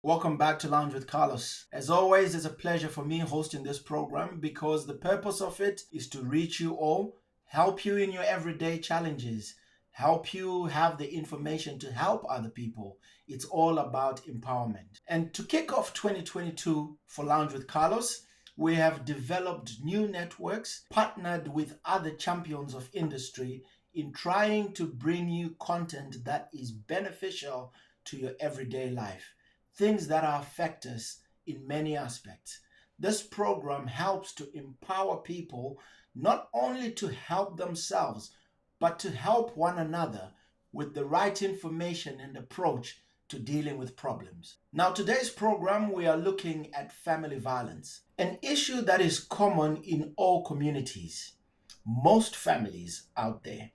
Welcome back to Lounge with Carlos. As always, it's a pleasure for me hosting this program because the purpose of it is to reach you all, help you in your everyday challenges, help you have the information to help other people. It's all about empowerment. And to kick off 2022 for Lounge with Carlos, we have developed new networks, partnered with other champions of industry in trying to bring you content that is beneficial to your everyday life, things that affect us in many aspects. This program helps to empower people not only to help themselves, but to help one another with the right information and approach to dealing with problems. Now, today's program, we are looking at family violence, an issue that is common in all communities, most families out there.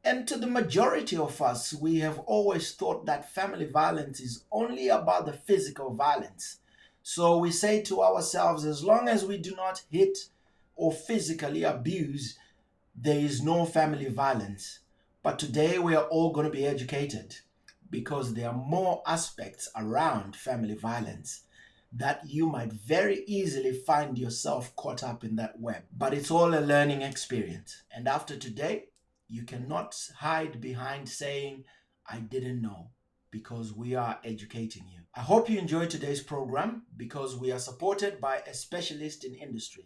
And to the majority of us, we have always thought that family violence is only about the physical violence. So we say to ourselves, as long as we do not hit or physically abuse, there is no family violence. But today we are all going to be educated because there are more aspects around family violence that you might very easily find yourself caught up in that web. But it's all a learning experience. And after today, you cannot hide behind saying, I didn't know, because we are educating you. I hope you enjoyed today's program because we are supported by a specialist in industry.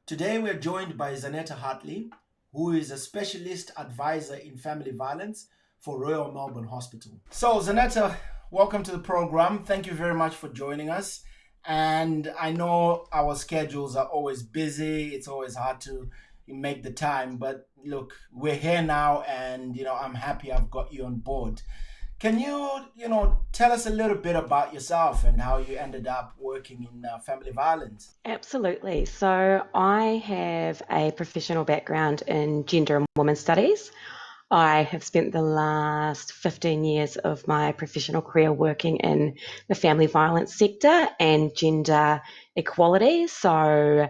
Today, we're joined by Zanetta Hartley, who is a specialist advisor in family violence for Royal Melbourne Hospital. So, Zanetta, welcome to the program. Thank you very much for joining us. And I know our schedules are always busy. It's always hard to make the time. But look, we're here now, and I'm happy I've got you on board. Can you tell us a little bit about yourself and how you ended up working in family violence? Absolutely. So, I have a professional background in gender and women's studies. I have spent the last 15 years of my professional career working in the family violence sector and gender equality. So,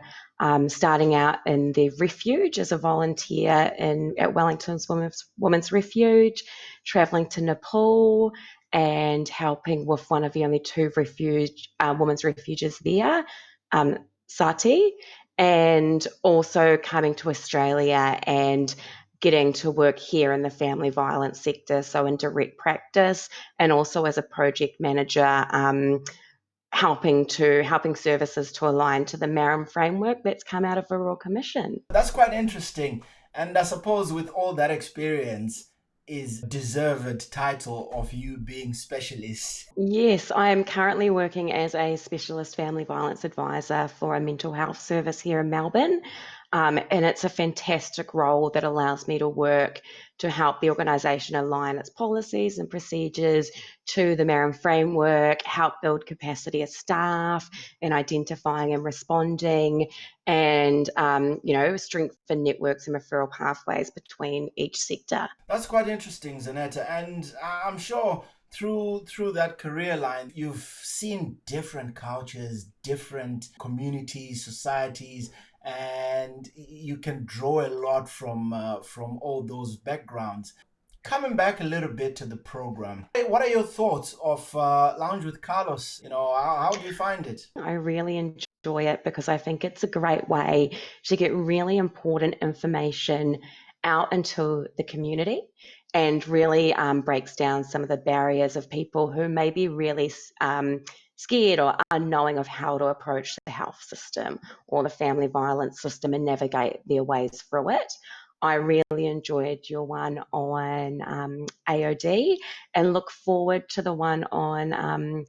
starting out in the refuge as a volunteer at Wellington's Women's Refuge, travelling to Nepal and helping with one of the only two women's refuges there, Sati, and also coming to Australia and getting to work here in the family violence sector, so in direct practice, and also as a project manager, helping services to align to the MARAM framework that's come out of a Royal Commission. That's quite interesting. And I suppose with all that experience is deserved title of you being specialist. Yes, I am currently working as a specialist family violence advisor for a mental health service here in Melbourne. And it's a fantastic role that allows me to work to help the organisation align its policies and procedures to the MARAM framework, help build capacity of staff in identifying and responding, and strengthen networks and referral pathways between each sector. That's quite interesting, Zanetta. And I'm sure through that career line, you've seen different cultures, different communities, societies, and you can draw a lot from all those backgrounds. Coming back a little bit to the program, hey, what are your thoughts of Lounge with Carlos? How do you find it? I really enjoy it because I think it's a great way to get really important information out into the community and really breaks down some of the barriers of people who may be really scared or unknowing of how to approach the health system or the family violence system and navigate their ways through it. I really enjoyed your one on AOD and look forward to the one on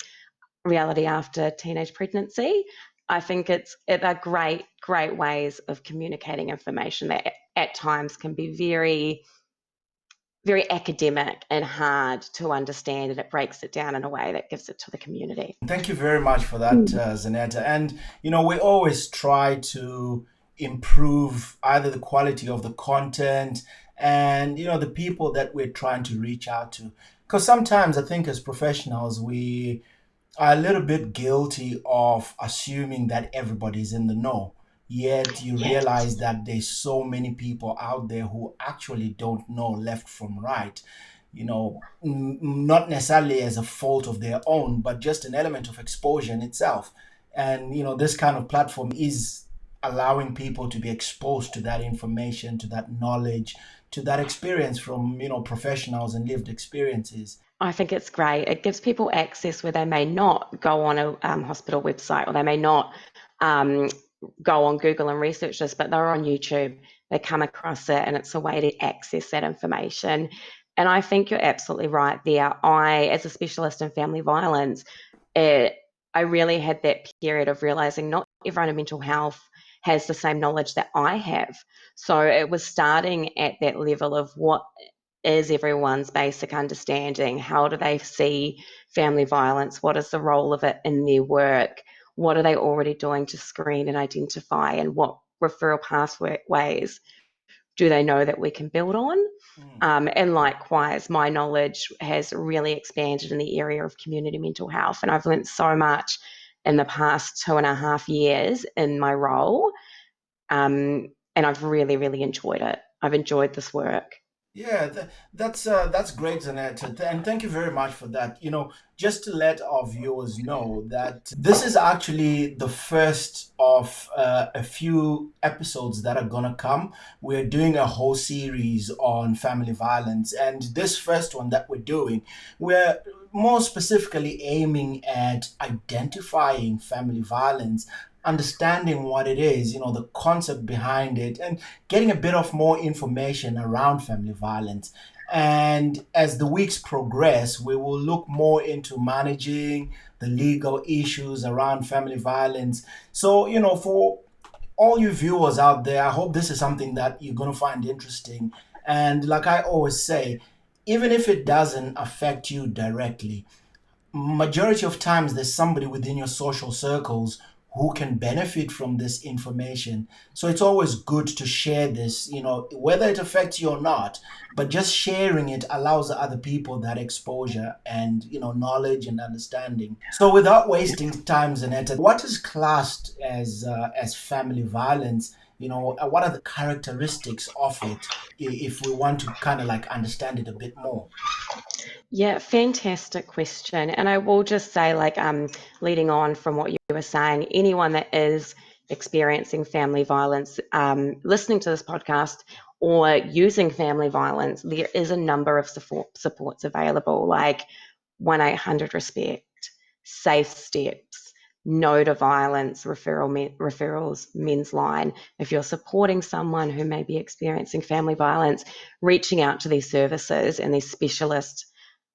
reality after teenage pregnancy. I think they're great ways of communicating information that at times can be very, very academic and hard to understand, and it breaks it down in a way that gives it to the community. Thank you very much for that, Zanetta. And we always try to improve either the quality of the content and the people that we're trying to reach out to. Because sometimes I think as professionals we are a little bit guilty of assuming that everybody's in the know. Yet you Yes. realize that there's so many people out there who actually don't know left from right. not necessarily as a fault of their own, but just an element of exposure in itself. And this kind of platform is allowing people to be exposed to that information, to that knowledge, to that experience from professionals and lived experiences. I think it's great. It gives people access where they may not go on a hospital website, or they may not um, go on Google and research this, but they're on YouTube. They come across it, and it's a way to access that information. And I think you're absolutely right there. As a specialist in family violence, it, I really had that period of realizing not everyone in mental health has the same knowledge that I have. So it was starting at that level of what is everyone's basic understanding? How do they see family violence? What is the role of it in their work? What are they already doing to screen and identify? And what referral pathways do they know that we can build on? Mm. And likewise, my knowledge has really expanded in the area of community mental health. And I've learned so much in the past 2.5 years in my role. And I've really, really enjoyed it. I've enjoyed this work. Yeah, that's great, Zanette, and thank you very much for that. Just to let our viewers know that this is actually the first of a few episodes that are gonna come. We're doing a whole series on family violence, and this first one that we're doing, we're more specifically aiming at identifying family violence, understanding what it is, the concept behind it, and getting a bit of more information around family violence. And as the weeks progress, we will look more into managing the legal issues around family violence. So, for all you viewers out there, I hope this is something that you're going to find interesting. And like I always say, even if it doesn't affect you directly, majority of times there's somebody within your social circles who can benefit from this information. So it's always good to share this, whether it affects you or not, but just sharing it allows other people that exposure and knowledge and understanding. So without wasting time, Zanetta, what is classed as family violence? What are the characteristics of it, if we want to kind of like understand it a bit more? Yeah, fantastic question. And I will just say, like, leading on from what you were saying, anyone that is experiencing family violence, listening to this podcast or using family violence, there is a number of supports available, like 1-800 Respect, Safe Steps, No to Violence, referrals, Men's Line. If you're supporting someone who may be experiencing family violence, reaching out to these services and these specialist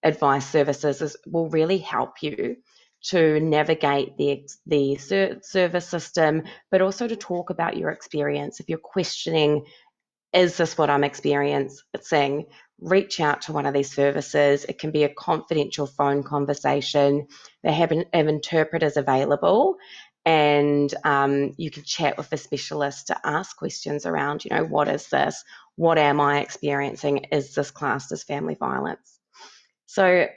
advice services will really help you to navigate the service system, but also to talk about your experience. If you're questioning, is this what I'm experiencing? Reach out to one of these services. It can be a confidential phone conversation. They have interpreters available, and you can chat with the specialist to ask questions around, what is this? What am I experiencing? Is this classed as family violence? So,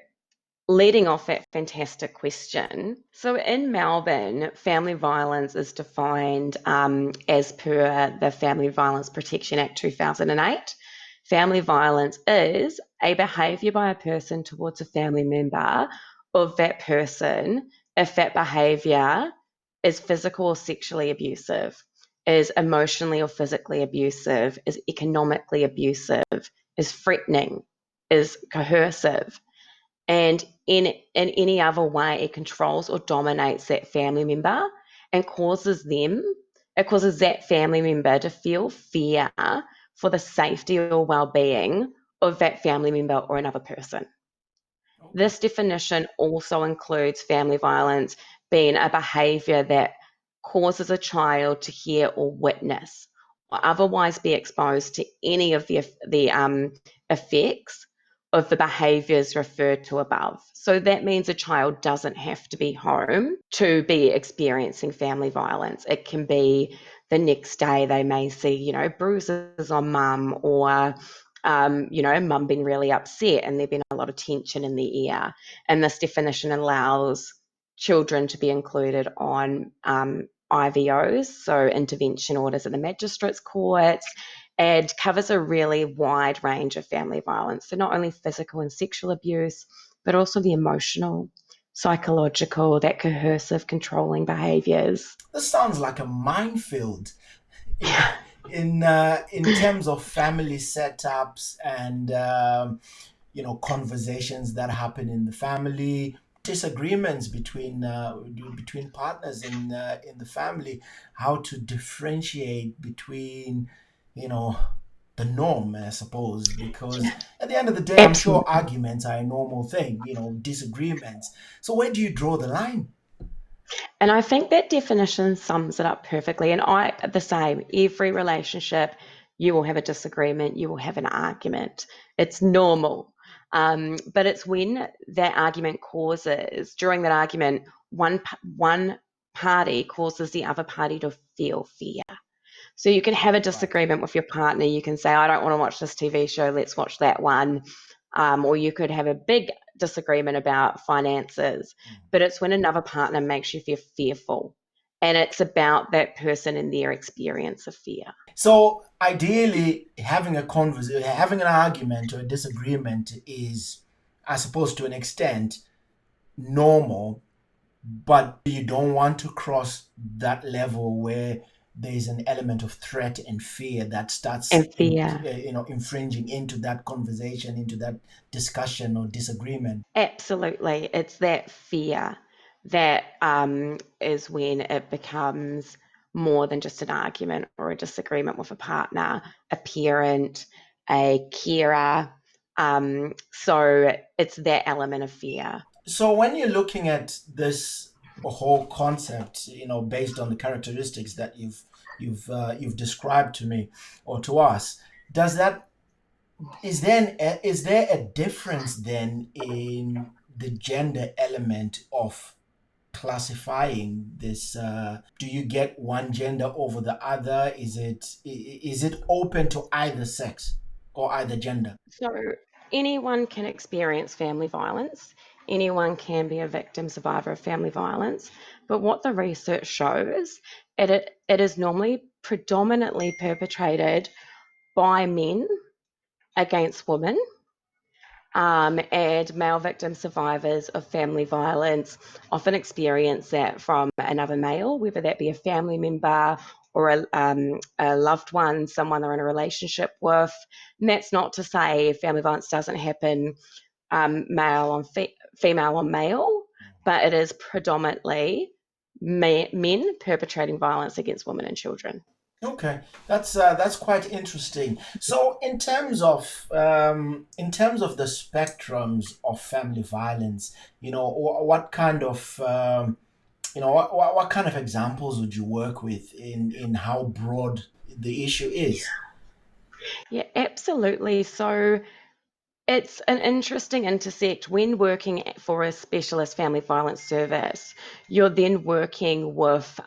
leading off that fantastic question. So, in Melbourne, family violence is defined as per the Family Violence Protection Act 2008. Family violence is a behaviour by a person towards a family member of that person if that behaviour is physical or sexually abusive, is emotionally or physically abusive, is economically abusive, is threatening, is coercive, and in any other way it controls or dominates that family member and causes that family member to feel fear for the safety or well-being of that family member or another person. Okay. This definition also includes family violence being a behaviour that causes a child to hear or witness or otherwise be exposed to any of the effects of the behaviours referred to above. So that means a child doesn't have to be home to be experiencing family violence. It can be the next day they may see, bruises on mum, or mum being really upset and there been a lot of tension in the air. And this definition allows children to be included on IVOs, so intervention orders at the magistrates' courts, and covers a really wide range of family violence. So, not only physical and sexual abuse, but also the emotional, psychological, that coercive, controlling behaviors. This sounds like a minefield in terms of family setups and conversations that happen in the family, disagreements between partners in the family, how to differentiate between you know the norm, I suppose, because at the end of the day, I'm sure Absolutely. arguments are a normal thing, disagreements. So where do you draw the line? And I think that definition sums it up perfectly. And the same, every relationship, you will have a disagreement, you will have an argument. It's normal. But it's when that argument causes, during that argument, one party causes the other party to feel fear. So you can have a Right. disagreement with your partner. You can say, I don't want to watch this TV show, let's watch that one. Or you could have a big disagreement about finances. But it's when another partner makes you feel fearful. And it's about that person and their experience of fear. So ideally, having an argument or a disagreement is, I suppose, to an extent, normal, but you don't want to cross that level where there is an element of threat and fear that starts And fear. infringing into that conversation, into that discussion or disagreement. Absolutely. It's that fear that is when it becomes more than just an argument or a disagreement with a partner, a parent, a carer. So it's that element of fear. So when you're looking at this whole concept, based on the characteristics that you've described to me or to us, does that is there a difference then in the gender element of classifying this? Do you get one gender over the other? Is it open to either sex or either gender? So anyone can experience family violence. Anyone can be a victim survivor of family violence. But what the research shows, it is normally predominantly perpetrated by men against women, and male victim survivors of family violence often experience that from another male, whether that be a family member or a loved one, someone they're in a relationship with. And that's not to say family violence doesn't happen male on female on male, but it is predominantly men perpetrating violence against women and children. Okay, that's quite interesting. So, in terms of the spectrums of family violence, what kind of what kind of examples would you work with in how broad the issue is? Yeah, absolutely. So it's an interesting intersect when working for a specialist family violence service. You're then working with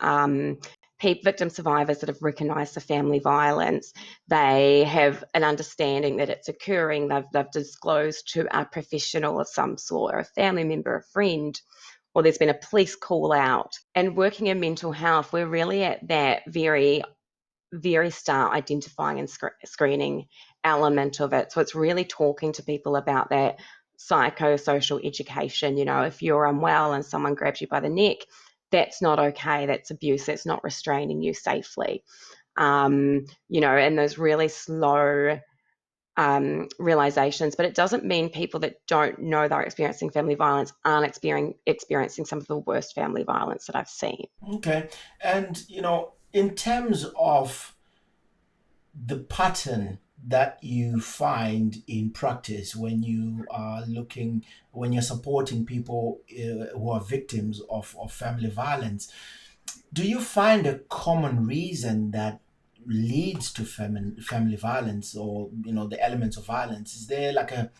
victim survivors that have recognised the family violence. They have an understanding that it's occurring. They've disclosed to a professional of some sort, or a family member, a friend, or there's been a police call out. And working in mental health, we're really at that very start identifying and screening element of it. So it's really talking to people about that psychosocial education. If you're unwell and someone grabs you by the neck, that's not okay. That's abuse. That's not restraining you safely. And those really slow realizations. But it doesn't mean people that don't know they're experiencing family violence aren't experiencing some of the worst family violence that I've seen. Okay, and in terms of the pattern that you find in practice when you're supporting people who are victims of family violence, do you find a common reason that leads to family violence, or the elements of violence? Is there like a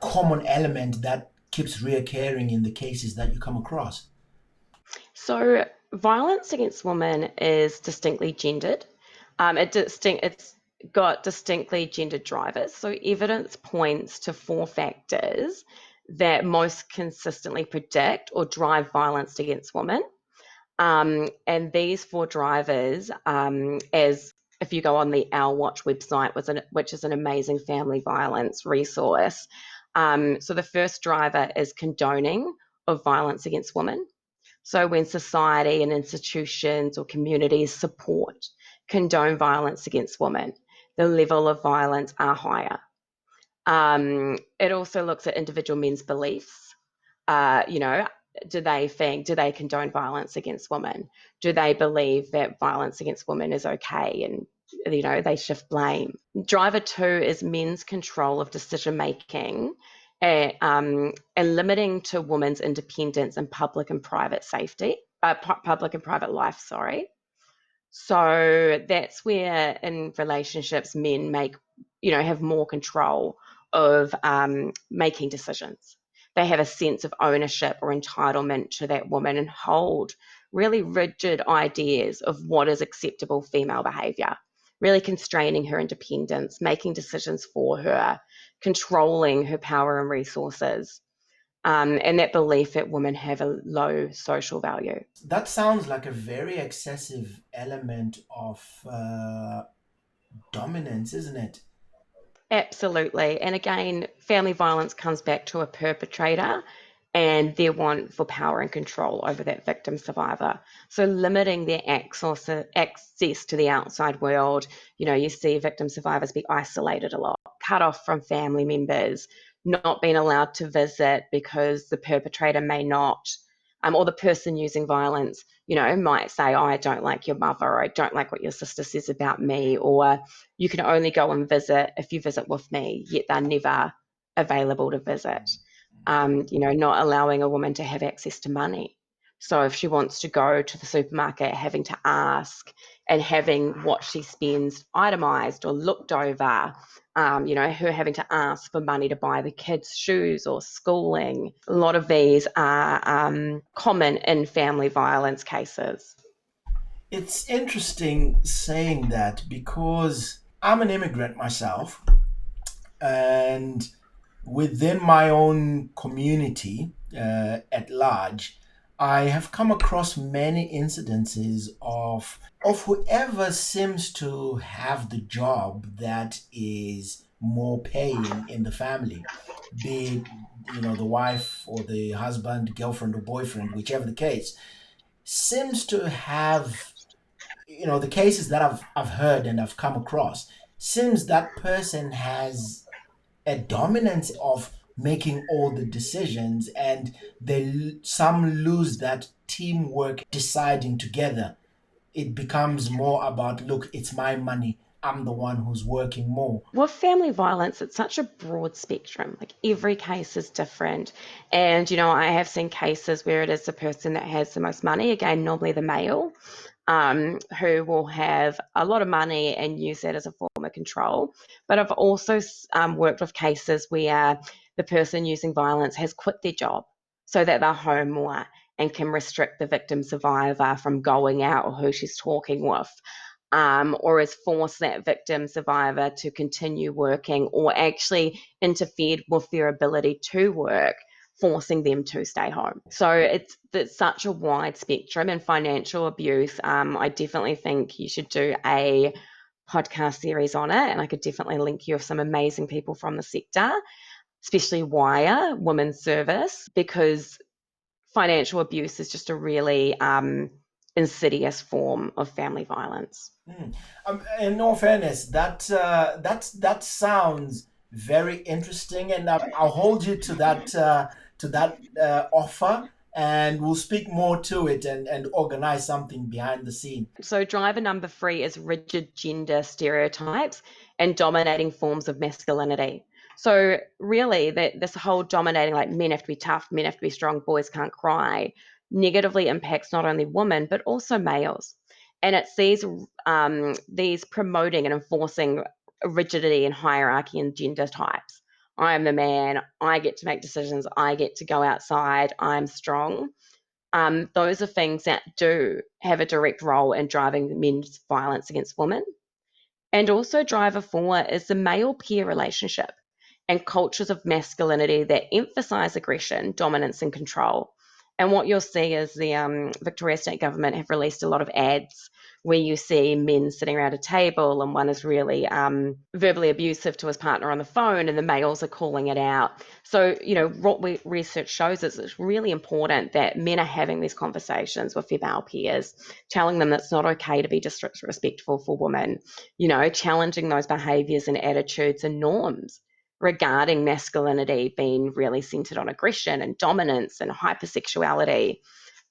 common element that keeps reoccurring in the cases that you come across? So, violence against women is distinctly gendered. It's got distinctly gendered drivers. So, evidence points to four factors that most consistently predict or drive violence against women. And these four drivers, as if you go on the Our Watch website, which is an amazing family violence resource. So the first driver is condoning of violence against women. So when society and institutions or communities support, condone violence against women, the level of violence are higher. It also looks at individual men's beliefs. You know, do they condone violence against women? Do they believe that violence against women is okay? And they shift blame. Driver two is men's control of decision making, and limiting to women's independence and public and private safety, public and private life. Sorry. So that's where in relationships men have more control of making decisions. They have a sense of ownership or entitlement to that woman and hold really rigid ideas of what is acceptable female behavior, really constraining her independence, making decisions for her, controlling her power and resources, and that belief that women have a low social value. That sounds like a very excessive element of dominance, isn't it? Absolutely. And again, family violence comes back to a perpetrator and their want for power and control over that victim survivor. So limiting their access to the outside world, you see victim survivors be isolated a lot, cut off from family members, not being allowed to visit because the perpetrator may not, or the person using violence, might say, oh, I don't like your mother, or I don't like what your sister says about me, or you can only go and visit if you visit with me, yet they're never available to visit. Not allowing a woman to have access to money. So if she wants to go to the supermarket, having to ask and having what she spends itemized or looked over, her having to ask for money to buy the kids' shoes or schooling. A lot of these are common in family violence cases. It's interesting saying that because I'm an immigrant myself, and within my own community at large, I have come across many incidences of whoever seems to have the job that is more paying in the family, be it the wife or the husband, girlfriend or boyfriend, whichever the case, seems to have the cases that I've heard and I've come across seems that person has a dominance of making all the decisions, and some lose that teamwork deciding together. It becomes more about, look, it's my money, I'm the one who's working more. With family violence, it's such a broad spectrum. Like every case is different. And, I have seen cases where it is the person that has the most money, again, normally the male, who will have a lot of money and use that as a form of control. But I've also worked with cases where the person using violence has quit their job so that they're home more and can restrict the victim survivor from going out or who she's talking with, or has forced that victim survivor to continue working or actually interfered with their ability to work, forcing them to stay home. So it's such a wide spectrum. And financial abuse, I definitely think you should do a podcast series on it, and I could definitely link you with some amazing people from the sector, especially Wire Women's Service, because financial abuse is just a really insidious form of family violence. Mm. In all fairness, that sounds very interesting, and I'll hold you to that offer, and we'll speak more to it and organize something behind the scene. So, driver number three is rigid gender stereotypes and dominating forms of masculinity. So, really, this whole dominating, like men have to be tough, men have to be strong, boys can't cry, negatively impacts not only women but also males. And it's these promoting and enforcing rigidity and hierarchy and gender types. I am the man. I get to make decisions. I get to go outside. I'm strong. Those are things that do have a direct role in driving men's violence against women. And also, driver four is the male peer relationship and cultures of masculinity that emphasize aggression, dominance, and control. And what you'll see is the Victoria State Government have released a lot of ads where you see men sitting around a table and one is really verbally abusive to his partner on the phone and the males are calling it out. So, what research shows is it's really important that men are having these conversations with female peers, telling them that it's not okay to be disrespectful for women, challenging those behaviors and attitudes and norms regarding masculinity being really centered on aggression and dominance and hypersexuality.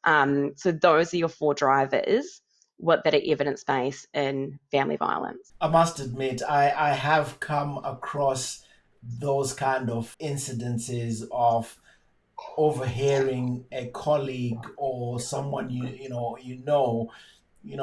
So those are your four drivers that are evidence-based in family violence. I must admit, I have come across those kind of incidences of overhearing a colleague or someone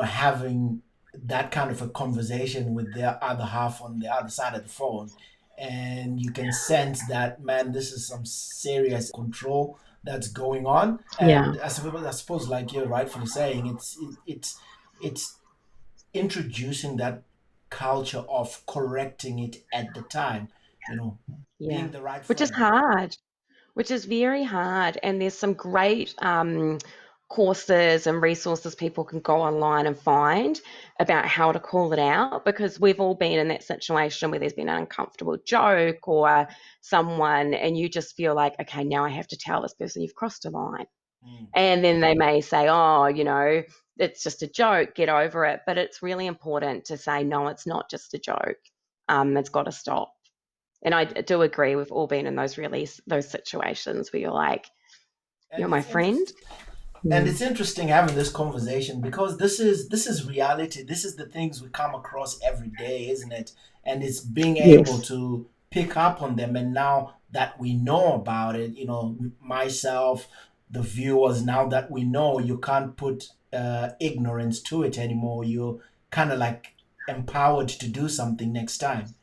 having that kind of a conversation with their other half on the other side of the phone, and you can sense that, man, this is some serious control that's going on. Yeah, And I suppose like you're rightfully saying, it's introducing that culture of correcting it at the time, you know yeah, being the right which is friend. hard, which is very hard. And there's some great courses and resources people can go online and find about how to call it out, because we've all been in that situation where there's been an uncomfortable joke or someone, and you just feel like, okay, now I have to tell this person you've crossed a line. Mm. And then they may say, oh, it's just a joke, get over it. But it's really important to say, no, it's not just a joke. It's got to stop. And I do agree, we've all been in those situations where you're like, and you're my it's friend. interesting and Mm. it's interesting having this conversation, because this is reality. This is the things we come across every day, isn't it? And it's being able Yes. to pick up on them, and now that we know about it, myself, the viewers, now that we know, you can't put ignorance to it anymore. You're kind of like empowered to do something next time.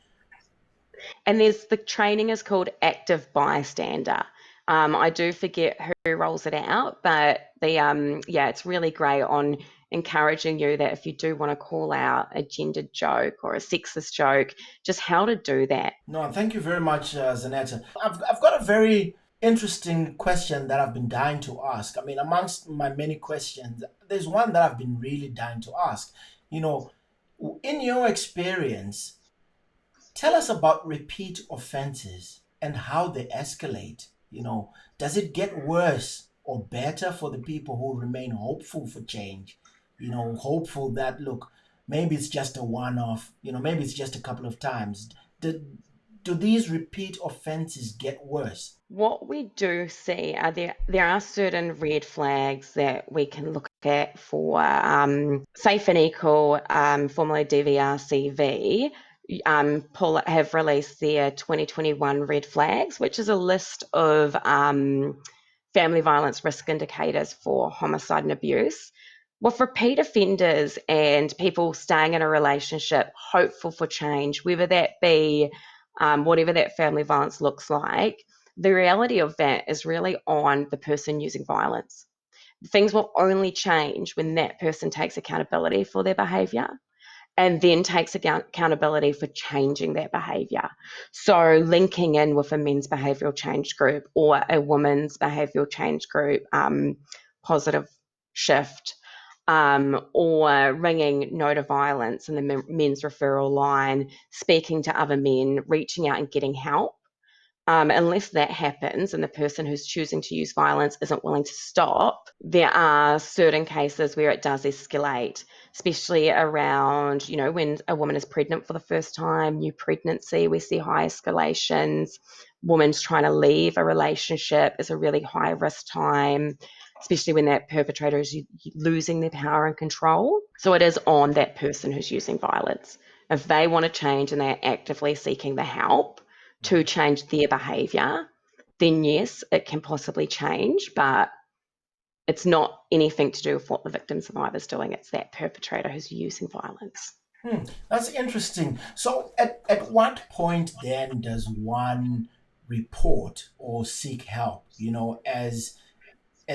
And there's the training is called active bystander. I do forget who rolls it out, but yeah, it's really great on encouraging you that if you do want to call out a gendered joke or a sexist joke, just how to do that. No, thank you very much, Zanetta. I've got a very interesting question that I've been dying to ask. I mean, amongst my many questions, there's one that I've been really dying to ask. You know, in your experience, tell us about repeat offenses and how they escalate. Does it get worse or better for the people who remain hopeful for change? Hopeful that, look, maybe it's just a one off, maybe it's just a couple of times. Do these repeat offenses get worse? What we do see are there are certain red flags that we can look at for Safe and Equal, formerly DVRCV, have released their 2021 red flags, which is a list of family violence risk indicators for homicide and abuse. With repeat offenders and people staying in a relationship, hopeful for change, whether that be whatever that family violence looks like, the reality of that is really on the person using violence. Things will only change when that person takes accountability for their behavior and then takes accountability for changing that behavior. So, linking in with a men's behavioral change group or a woman's behavioral change group, positive shift, or ringing no to violence in the men's referral line, speaking to other men, reaching out and getting help. Unless that happens and the person who's choosing to use violence isn't willing to stop, there are certain cases where it does escalate, especially around, when a woman is pregnant for the first time, new pregnancy, we see high escalations. Women's trying to leave a relationship is a really high risk time, especially when that perpetrator is losing their power and control. So it is on that person who's using violence. If they want to change and they're actively seeking the help to Mhm. change their behavior, then yes, it can possibly change, but it's not anything to do with what the victim survivor is doing. It's that perpetrator who's using violence. That's interesting. So, at what point then does one report or seek help? As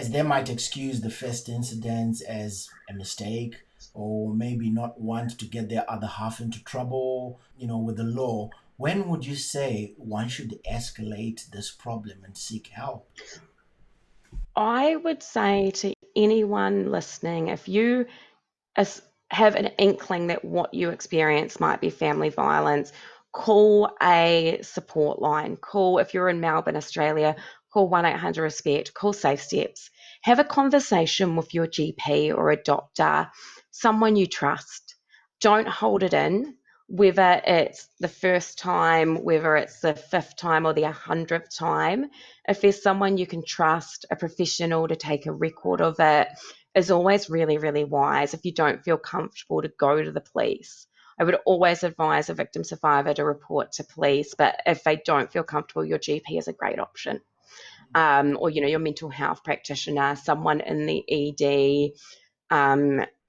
they might excuse the first incidents as a mistake, or maybe not want to get their other half into trouble, with the law. When would you say one should escalate this problem and seek help? I would say to anyone listening, if you have an inkling that what you experience might be family violence, call a support line. Call, if you're in Melbourne, Australia, call 1-800 RESPECT, call Safe Steps. Have a conversation with your GP or a doctor, someone you trust. Don't hold it in, whether it's the first time, whether it's the fifth time or the 100th time. If there's someone you can trust, a professional to take a record of it, is always really, really wise. If you don't feel comfortable to go to the police, I would always advise a victim survivor to report to police. But if they don't feel comfortable, your GP is a great option. Or, your mental health practitioner, someone in the ED.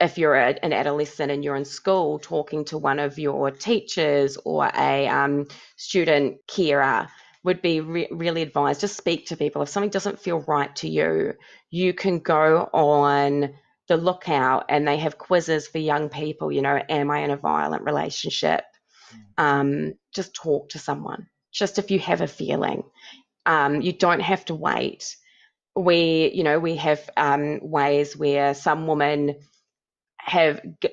If you're an adolescent and you're in school, talking to one of your teachers or a student carer would be really advised. Just speak to people. If something doesn't feel right to you, you can go on the lookout, and they have quizzes for young people. Am I in a violent relationship? Just talk to someone. Just if you have a feeling, you don't have to wait. We have ways where some women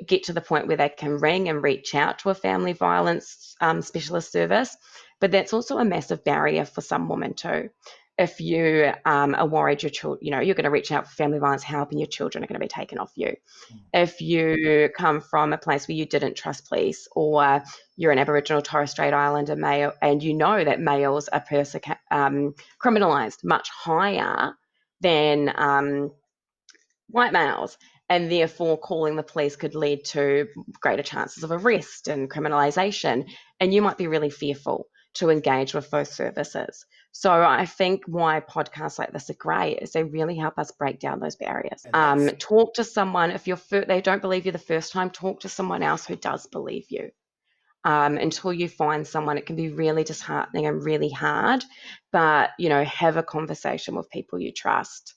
get to the point where they can ring and reach out to a family violence specialist service, but that's also a massive barrier for some women too. If you are worried your children, you're going to reach out for family violence help, and your children are going to be taken off you. If you come from a place where you didn't trust police, or you're an Aboriginal Torres Strait Islander male, and you know that males are criminalised much higher than white males, and therefore calling the police could lead to greater chances of arrest and criminalisation, and you might be really fearful to engage with those services. So I think why podcasts like this are great is they really help us break down those barriers. And that's Talk to someone. If they don't believe you the first time, talk to someone else who does believe you. Until you find someone, it can be really disheartening and really hard, but have a conversation with people you trust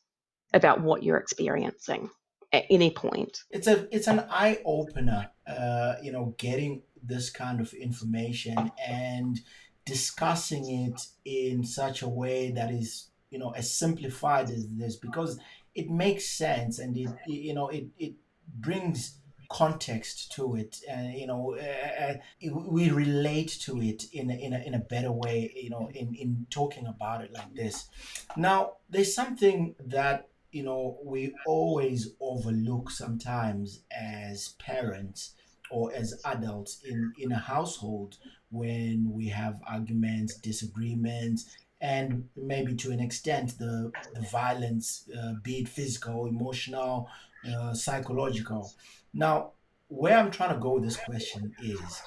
about what you're experiencing at any point. it's an eye opener, getting this kind of information and discussing it in such a way that is, as simplified as this, because it makes sense, and it brings context to it, and we relate to it in a better way, in talking about it like this. Now, there's something that we always overlook sometimes as parents or as adults in a household, when we have arguments, disagreements, and maybe to an extent the violence, be it physical, emotional, psychological. Now, where I'm trying to go with this question is,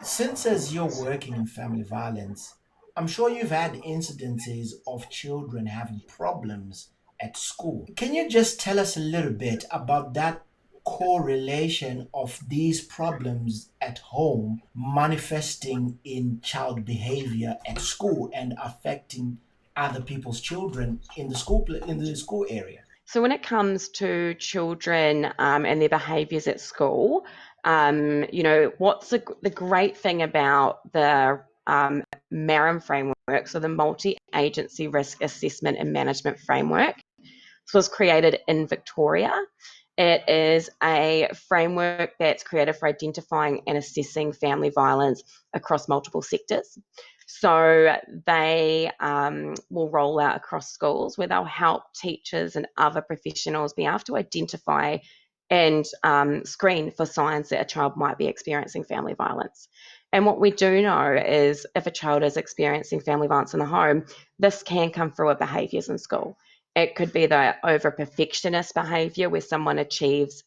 since as you're working in family violence, I'm sure you've had incidences of children having problems at school. Can you just tell us a little bit about that correlation of these problems at home manifesting in child behavior at school and affecting other people's children in the school area? So when it comes to children and their behaviours at school, what's the great thing about the MARAM framework, so the Multi-Agency Risk Assessment and Management Framework. This was created in Victoria. It is a framework that's created for identifying and assessing family violence across multiple sectors. So they will roll out across schools, where they'll help teachers and other professionals be able to identify and screen for signs that a child might be experiencing family violence. And what we do know is, if a child is experiencing family violence in the home, this can come through with behaviours in school. It could be the over perfectionist behavior, where someone achieves,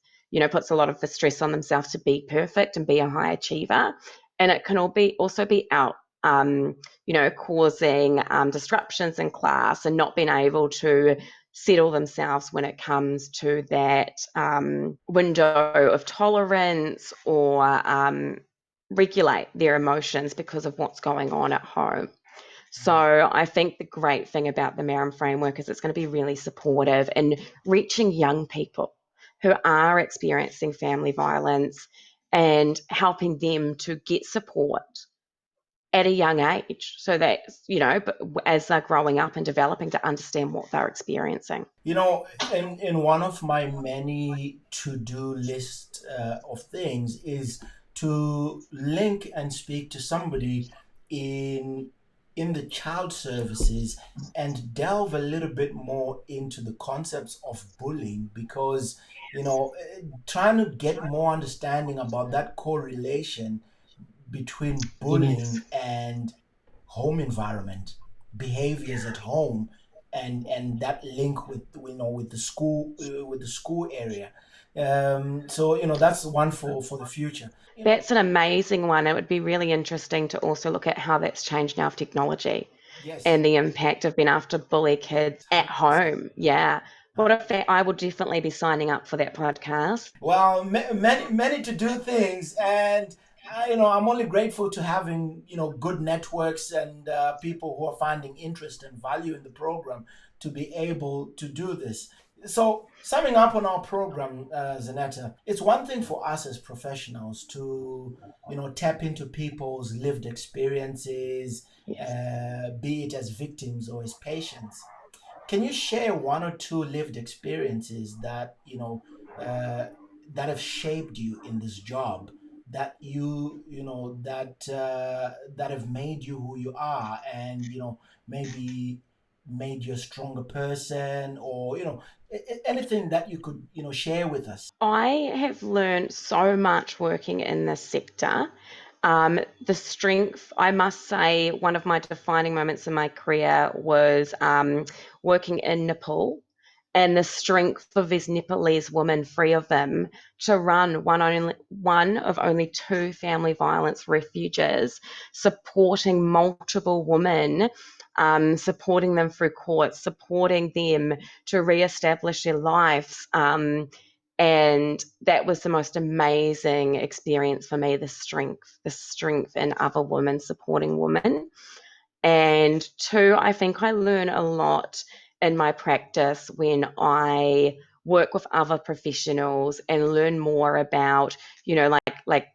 puts a lot of the stress on themselves to be perfect and be a high achiever. And it can also be out, causing disruptions in class and not being able to settle themselves when it comes to that window of tolerance, or regulate their emotions because of what's going on at home. So I think the great thing about the MARAM framework is it's going to be really supportive in reaching young people who are experiencing family violence, and helping them to get support at a young age, so that but as they're growing up and developing, to understand what they're experiencing. You know, in one of my many to-do list of things is to link and speak to somebody in the child services and delve a little bit more into the concepts of bullying, because trying to get more understanding about that correlation between Yes. bullying and home environment, behaviors at home, and that link with with the school, with the school area. So that's one for the future. That's an amazing one. It would be really interesting to also look at how that's changed now with technology Yes, and the impact of being able to bully kids at 100%. home. Yeah. What a fact. I will definitely be signing up for that podcast. Well, many to do things, and I'm only grateful to having good networks and people who are finding interest and value in the program to be able to do this. So, summing up on our program, Zanetta, it's one thing for us as professionals to tap into people's lived experiences, Yes. be it as victims or as patients. Can you share one or two lived experiences that uh, that have shaped you in this job, that that have made you who you are, and maybe made you a stronger person, or anything that you could share with us? I have learned so much working in this sector. The strength, I must say, one of my defining moments in my career was working in Nepal, and the strength of these Nepalese women, three of them, to run one of only two family violence refuges, supporting multiple women, supporting them through courts, supporting them to re-establish their lives. And that was the most amazing experience for me, the strength in other women supporting women. And two, I think I learn a lot in my practice when I work with other professionals and learn more about, like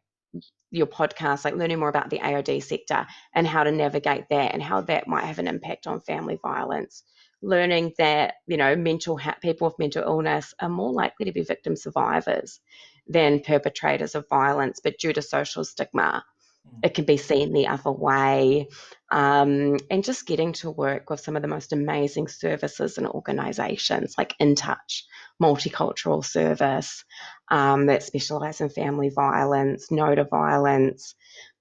your podcast, like learning more about the AOD sector and how to navigate that and how that might have an impact on family violence. Learning that, people with mental illness are more likely to be victim survivors than perpetrators of violence, but due to social stigma, Mm. it can be seen the other way. And just getting to work with some of the most amazing services and organisations like In Touch, Multicultural Service, that specialise in family violence, no to violence,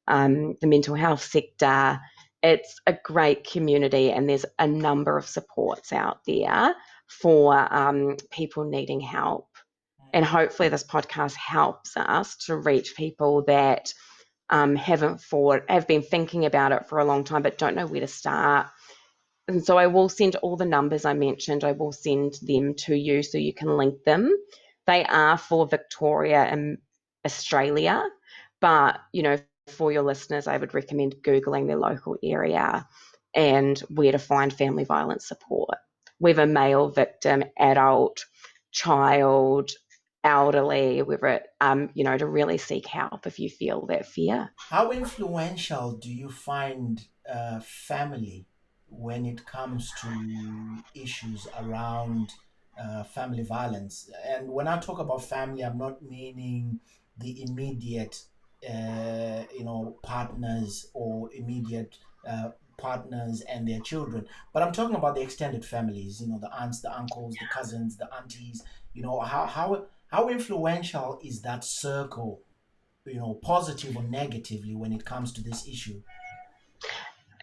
the mental health sector. It's a great community, and there's a number of supports out there for people needing help. And Mm. hopefully, this podcast helps us to reach people that have been thinking about it for a long time, but don't know where to start. And so I will send all the numbers I mentioned, I will send them to you so you can link them. They are for Victoria and Australia, but for your listeners, I would recommend Googling their local area and where to find family violence support, whether male victim, adult, child, elderly, whether to really seek help if you feel that fear. How influential do you find family when it comes to issues around family violence? And when I talk about family, I'm not meaning the immediate, partners, or immediate partners and their children, but I'm talking about the extended families. The aunts, the uncles, the cousins, the aunties. How influential is that circle, positive or negatively, when it comes to this issue?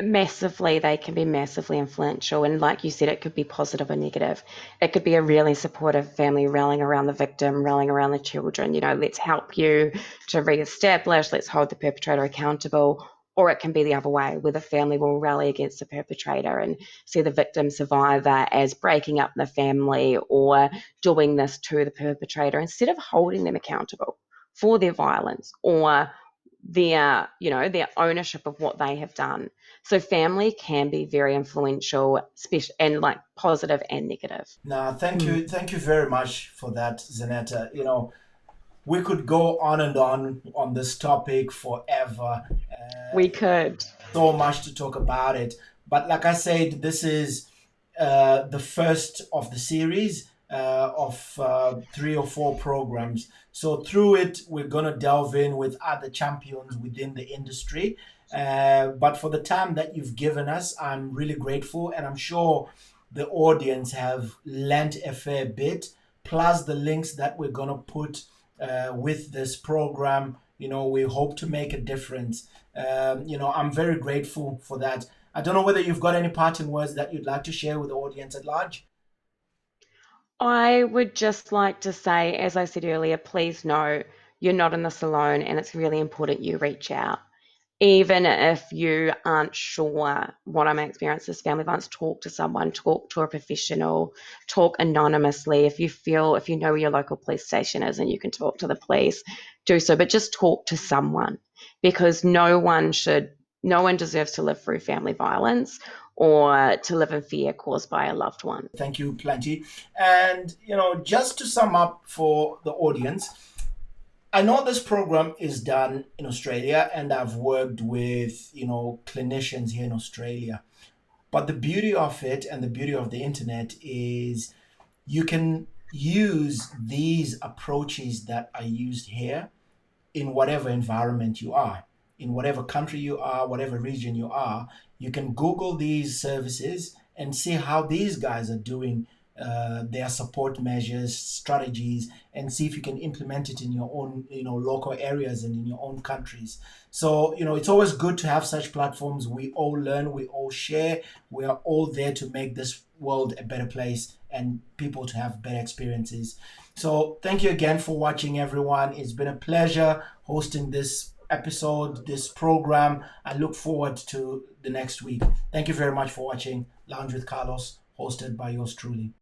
Massively, they can be massively influential. And like you said, it could be positive or negative. It could be a really supportive family rallying around the victim, rallying around the children, let's help you to re-establish, let's hold the perpetrator accountable. Or it can be the other way, where the family will rally against the perpetrator and see the victim survivor as breaking up the family or doing this to the perpetrator instead of holding them accountable for their violence or their ownership of what they have done. So family can be very influential, and like positive and negative. Now, Mm. thank you very much for that, Zanetta. We could go on and on this topic forever. We could. So much to talk about it. But like I said, this is the first of the series of 3 or 4 programs. So through it, we're going to delve in with other champions within the industry. But for the time that you've given us, I'm really grateful, and I'm sure the audience have learnt a fair bit. Plus the links that we're going to put with this program. We hope to make a difference. I'm very grateful for that. I don't know whether you've got any parting words that you'd like to share with the audience at large. I would just like to say, as I said earlier, please know you're not in this alone, and it's really important you reach out. Even if you aren't sure what I'm experiencing as family violence, talk to someone, talk to a professional, talk anonymously. If you know where your local police station is and you can talk to the police, do so. But just talk to someone, because no one deserves to live through family violence or to live in fear caused by a loved one. Thank you plenty. And, just to sum up for the audience, I know this program is done in Australia, and I've worked with, clinicians here in Australia. But the beauty of it and the beauty of the internet is you can use these approaches that are used here in whatever environment you are, in whatever country you are, whatever region you are. You can Google these services and see how these guys are doing their support measures, strategies, and see if you can implement it in your own, local areas and in your own countries. So, it's always good to have such platforms. We all learn, we all share, we are all there to make this world a better place and people to have better experiences. So, thank you again for watching, everyone. It's been a pleasure hosting this episode, this program. I look forward to the next week. Thank you very much for watching Lounge with Carlos, hosted by yours truly.